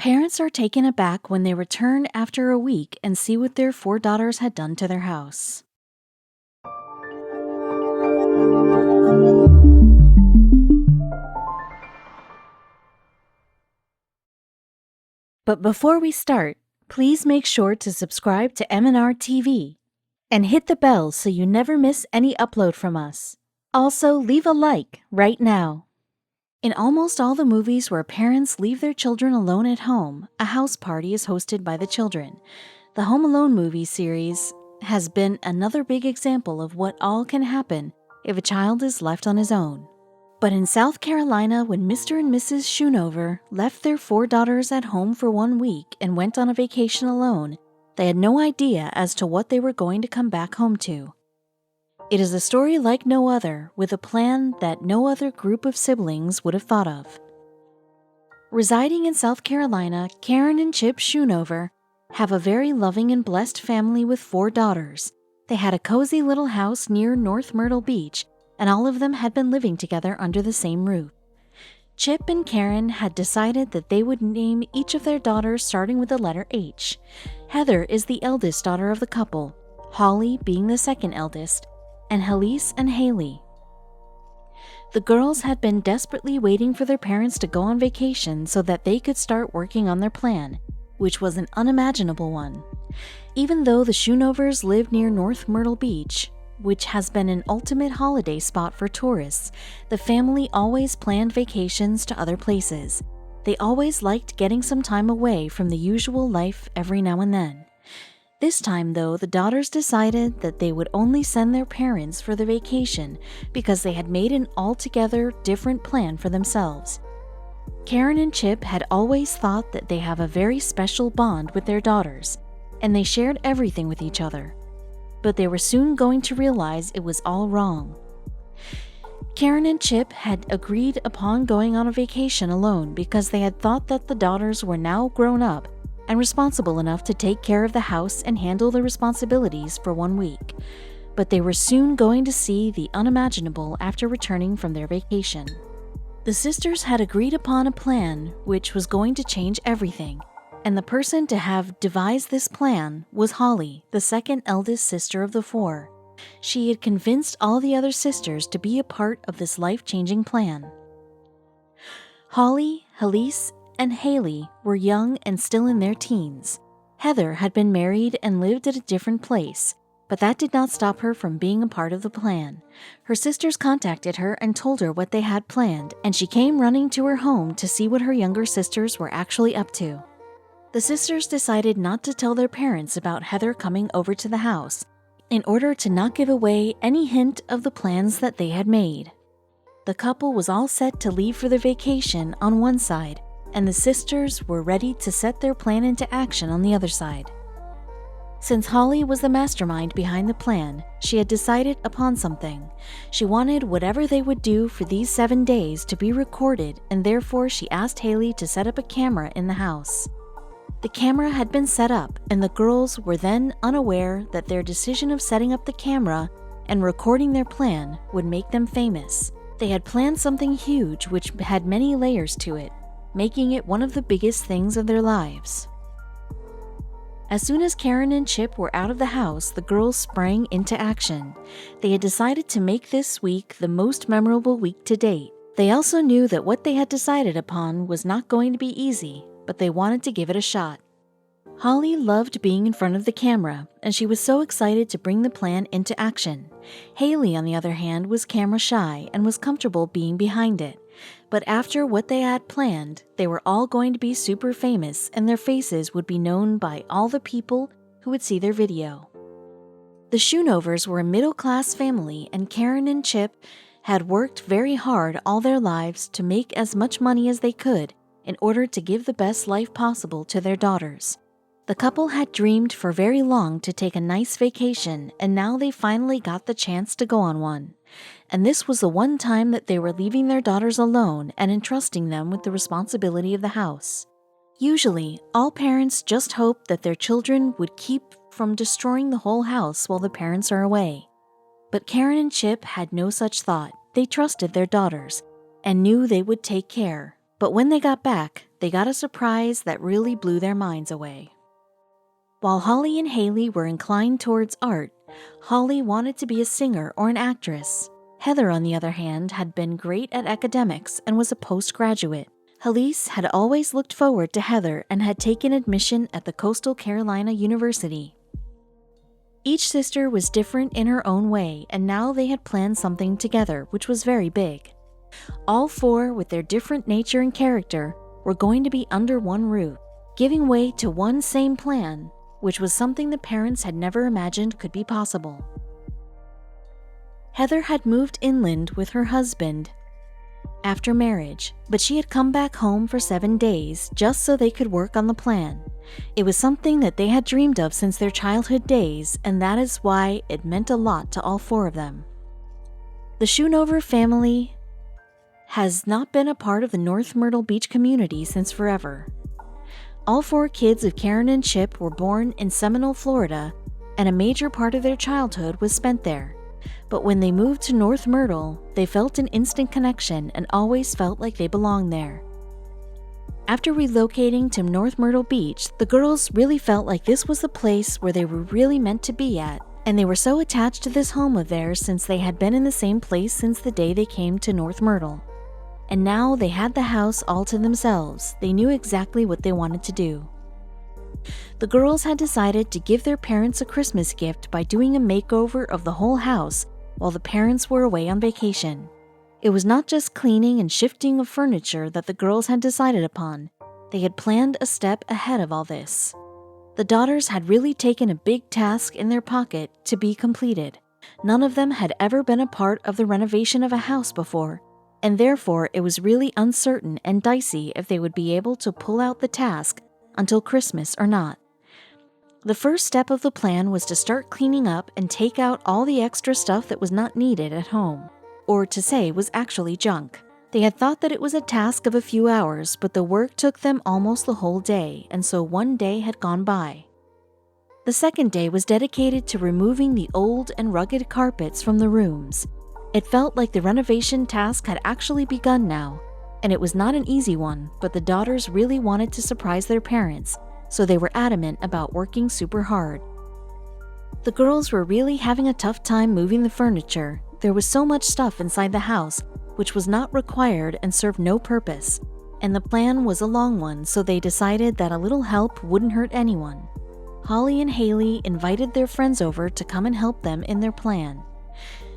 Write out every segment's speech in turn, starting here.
Parents are taken aback when they return after a week and see what their 4 daughters had done to their house. But before we start, please make sure to subscribe to m&rtv and hit the bell so you never miss any upload from us. Also, leave a like right now. In almost all the movies where parents leave their children alone at home, a house party is hosted by the children. The Home Alone movie series has been another big example of what all can happen if a child is left on his own. But in South Carolina, when Mr. and Mrs. Schoonover left their 4 daughters at home for 1 week and went on a vacation alone, they had no idea as to what they were going to come back home to. It is a story like no other, with a plan that no other group of siblings would have thought of. Residing in South Carolina, Karen and Chip Schoonover have a very loving and blessed family with 4 daughters. They had a cozy little house near North Myrtle Beach, and all of them had been living together under the same roof. Chip and Karen had decided that they would name each of their daughters starting with the letter H. Heather is the eldest daughter of the couple, Holly being the second eldest, and Halise and Haley. The girls had been desperately waiting for their parents to go on vacation so that they could start working on their plan, which was an unimaginable one. Even though the Schoonovers lived near North Myrtle Beach, which has been an ultimate holiday spot for tourists, the family always planned vacations to other places. They always liked getting some time away from the usual life every now and then. This time, though, the daughters decided that they would only send their parents for the vacation because they had made an altogether different plan for themselves. Karen and Chip had always thought that they have a very special bond with their daughters, and they shared everything with each other. But they were soon going to realize it was all wrong. Karen and Chip had agreed upon going on a vacation alone because they had thought that the daughters were now grown up and responsible enough to take care of the house and handle the responsibilities for 1 week. But they were soon going to see the unimaginable after returning from their vacation. The sisters had agreed upon a plan which was going to change everything. And the person to have devised this plan was Holly, the second eldest sister of the 4. She had convinced all the other sisters to be a part of this life-changing plan. Holly, Halise, and Haley were young and still in their teens. Heather had been married and lived at a different place, but that did not stop her from being a part of the plan. Her sisters contacted her and told her what they had planned, and she came running to her home to see what her younger sisters were actually up to. The sisters decided not to tell their parents about Heather coming over to the house, in order to not give away any hint of the plans that they had made. The couple was all set to leave for their vacation on one side, and the sisters were ready to set their plan into action on the other side. Since Holly was the mastermind behind the plan, she had decided upon something. She wanted whatever they would do for these 7 days to be recorded, and therefore she asked Haley to set up a camera in the house. The camera had been set up, and the girls were then unaware that their decision of setting up the camera and recording their plan would make them famous. They had planned something huge which had many layers to it, making it one of the biggest things of their lives. As soon as Karen and Chip were out of the house, the girls sprang into action. They had decided to make this week the most memorable week to date. They also knew that what they had decided upon was not going to be easy, but they wanted to give it a shot. Holly loved being in front of the camera, and she was so excited to bring the plan into action. Haley, on the other hand, was camera shy and was comfortable being behind it. But after what they had planned, they were all going to be super famous, and their faces would be known by all the people who would see their video. The Schoonovers were a middle-class family, and Karen and Chip had worked very hard all their lives to make as much money as they could in order to give the best life possible to their daughters. The couple had dreamed for very long to take a nice vacation, and now they finally got the chance to go on one. And this was the one time that they were leaving their daughters alone and entrusting them with the responsibility of the house. Usually, all parents just hope that their children would keep from destroying the whole house while the parents are away. But Karen and Chip had no such thought. They trusted their daughters and knew they would take care. But when they got back, they got a surprise that really blew their minds away. While Holly and Haley were inclined towards art, Holly wanted to be a singer or an actress. Heather, on the other hand, had been great at academics and was a postgraduate. Halise had always looked forward to Heather and had taken admission at the Coastal Carolina University. Each sister was different in her own way, and now they had planned something together, which was very big. All four, with their different nature and character, were going to be under one roof, giving way to one same plan, which was something the parents had never imagined could be possible. Heather had moved inland with her husband after marriage, but she had come back home for 7 days just so they could work on the plan. It was something that they had dreamed of since their childhood days, and that is why it meant a lot to all four of them. The Schoonover family has not been a part of the North Myrtle Beach community since forever. All four kids of Karen and Chip were born in Seminole, Florida, and a major part of their childhood was spent there. But when they moved to North Myrtle, they felt an instant connection and always felt like they belonged there. After relocating to North Myrtle Beach, the girls really felt like this was the place where they were really meant to be at, and they were so attached to this home of theirs since they had been in the same place since the day they came to North Myrtle. And now they had the house all to themselves. They knew exactly what they wanted to do. The girls had decided to give their parents a Christmas gift by doing a makeover of the whole house while the parents were away on vacation. It was not just cleaning and shifting of furniture that the girls had decided upon. They had planned a step ahead of all this. The daughters had really taken a big task in their pocket to be completed. None of them had ever been a part of the renovation of a house before, and therefore it was really uncertain and dicey if they would be able to pull out the task until Christmas or not. The first step of the plan was to start cleaning up and take out all the extra stuff that was not needed at home, or to say was actually junk. They had thought that it was a task of a few hours, but the work took them almost the whole day, and so one day had gone by. The second day was dedicated to removing the old and rugged carpets from the rooms. It felt like the renovation task had actually begun now, and it was not an easy one, but the daughters really wanted to surprise their parents, so they were adamant about working super hard. The girls were really having a tough time moving the furniture. There was so much stuff inside the house, which was not required and served no purpose, and the plan was a long one, so they decided that a little help wouldn't hurt anyone. Holly and Haley invited their friends over to come and help them in their plan.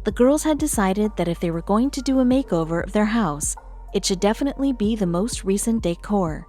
The girls had decided that if they were going to do a makeover of their house, it should definitely be the most recent decor.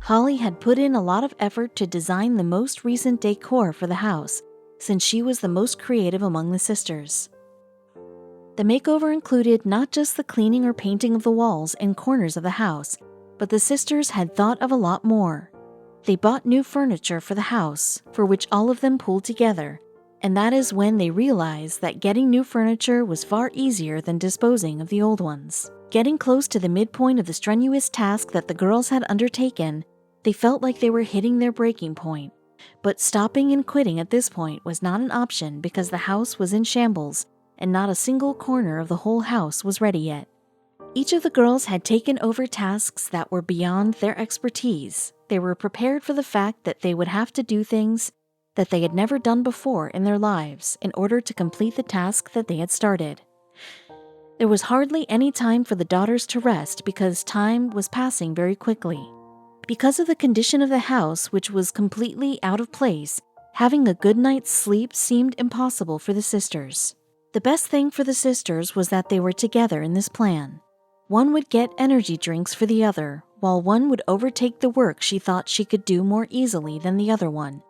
Holly had put in a lot of effort to design the most recent decor for the house, since she was the most creative among the sisters. The makeover included not just the cleaning or painting of the walls and corners of the house, but the sisters had thought of a lot more. They bought new furniture for the house, for which all of them pulled together, and that is when they realized that getting new furniture was far easier than disposing of the old ones. Getting close to the midpoint of the strenuous task that the girls had undertaken, they felt like they were hitting their breaking point. But stopping and quitting at this point was not an option because the house was in shambles, and not a single corner of the whole house was ready yet. Each of the girls had taken over tasks that were beyond their expertise. They were prepared for the fact that they would have to do things that they had never done before in their lives in order to complete the task that they had started. There was hardly any time for the daughters to rest because time was passing very quickly. Because of the condition of the house, which was completely out of place, having a good night's sleep seemed impossible for the sisters. The best thing for the sisters was that they were together in this plan. One would get energy drinks for the other, while one would overtake the work she thought she could do more easily than the other one.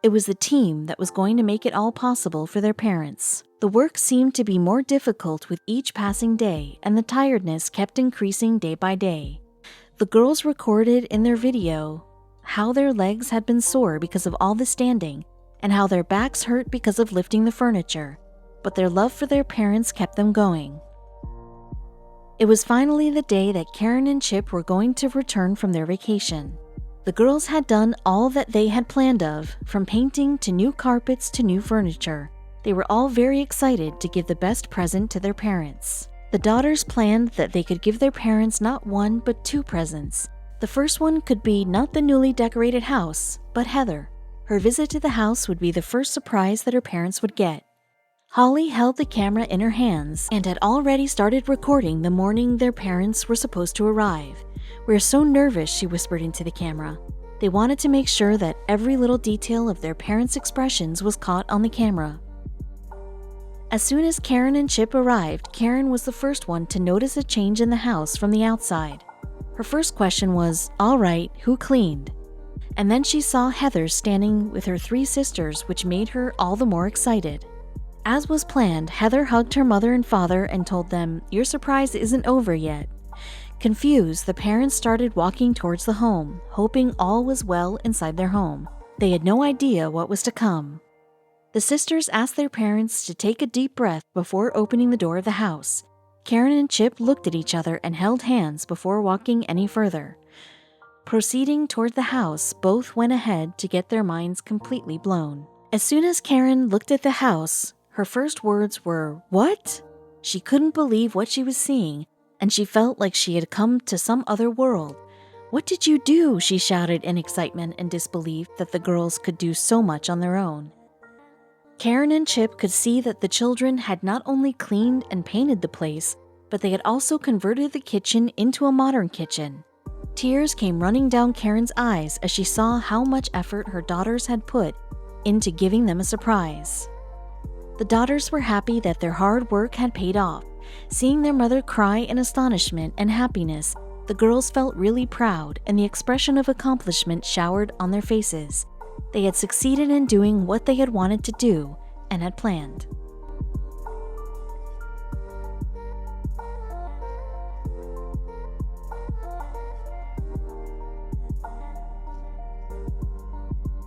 It was the team that was going to make it all possible for their parents. The work seemed to be more difficult with each passing day, and the tiredness kept increasing day by day. The girls recorded in their video how their legs had been sore because of all the standing, and how their backs hurt because of lifting the furniture, but their love for their parents kept them going. It was finally the day that Karen and Chip were going to return from their vacation. The girls had done all that they had planned of, from painting to new carpets to new furniture. They were all very excited to give the best present to their parents. The The daughters planned that they could give their parents not one but two presents. The first one could be not the newly decorated house, but Heather. Her visit to the house would be the first surprise that her parents would get. Holly held the camera in her hands and had already started recording the morning their parents were supposed to arrive. "We're so nervous," she whispered into the camera. They wanted to make sure that every little detail of their parents' expressions was caught on the camera. As soon as Karen and Chip arrived, Karen was the first one to notice a change in the house from the outside. Her first question was, "All right, who cleaned?" And then she saw Heather standing with her three sisters, which made her all the more excited. As was planned, Heather hugged her mother and father and told them, "Your surprise isn't over yet." Confused, the parents started walking towards the home, hoping all was well inside their home. They had no idea what was to come. The sisters asked their parents to take a deep breath before opening the door of the house. Karen and Chip looked at each other and held hands before walking any further. Proceeding toward the house, both went ahead to get their minds completely blown. As soon as Karen looked at the house, her first words were, "What?" She couldn't believe what she was seeing, and she felt like she had come to some other world. "What did you do?" she shouted in excitement and disbelief that the girls could do so much on their own. Karen and Chip could see that the children had not only cleaned and painted the place, but they had also converted the kitchen into a modern kitchen. Tears came running down Karen's eyes as she saw how much effort her daughters had put into giving them a surprise. The daughters were happy that their hard work had paid off. Seeing their mother cry in astonishment and happiness, the girls felt really proud, and the expression of accomplishment showered on their faces. They had succeeded in doing what they had wanted to do and had planned.